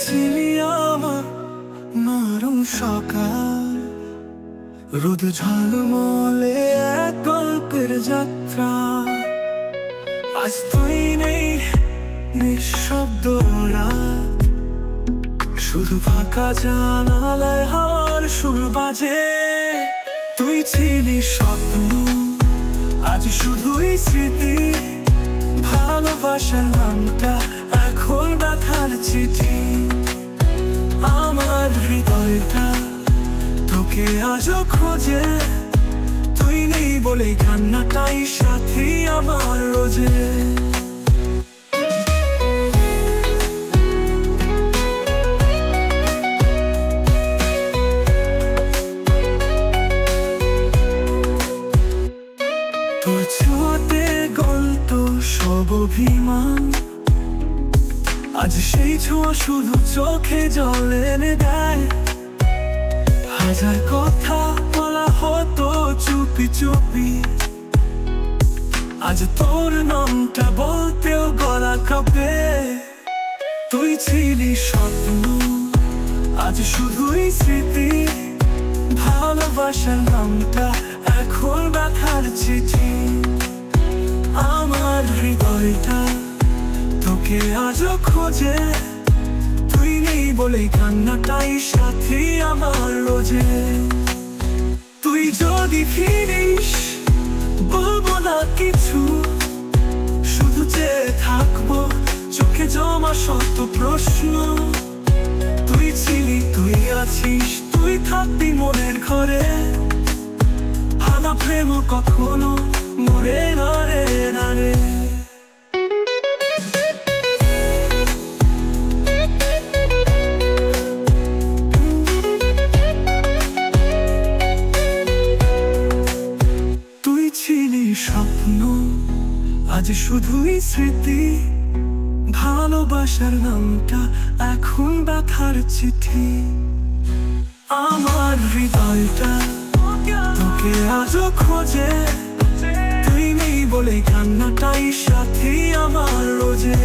ছিলি আমার নরম সকাল, রোদ ঝলমলে এক গল্পের যাত্রা। আজ তুই নেই, নিঃশব্দ রাত, শুধু ফাঁকা জানালায় হাওয়ার সুর বাজে। তুই ছিলি স্বপ্ন, আজ শুধুই স্মৃতি। ভালোবাসার নামটা এখন ব্যথার চিঠি। আমার হৃদয়টা তোকে আজও খোঁজে, তুই নেই বলে কান্নাটাই সাথী আমার রোজে। তোর ছোঁয়াতে গল্প সব অভিমান, আজ সেই ছোঁয়া শুধু চোখে জল এনে দেয়। হাজার কথা বলা হতো চুপি চুপি, আজ তোর নামটা বলতেও গলা কাঁপে। তুই ছিলি স্বপ্ন, আজ শুধুই স্মৃতি। ভালোবাসার নামটা এখন ব্যথার চিঠি। আমার হৃদয়টা তোকে আজও খোঁজে, তুই নেই বলে কান্নাটাই সাথী আমার রোজে। তুই যদি ফিরিস বলবো না কিছু, শুধু চেয়ে থাকবো চোখে জমা শত প্রশ্ন। তুই ছিলি, তুই আছিস, তুই থাকবি মনের ঘরে। ভাঙা প্রেম কখনো মরে না রে, না রে। তুই ছিলি স্বপ্ন, আজ শুধুই স্মৃতি। ভালোবাসার নামটা এখন ব্যথার চিঠি। আমার হৃদয়টা তোকে আজও খোঁজে, তুই নেই বলে কান্নাটাই সাথী আমার রোজে।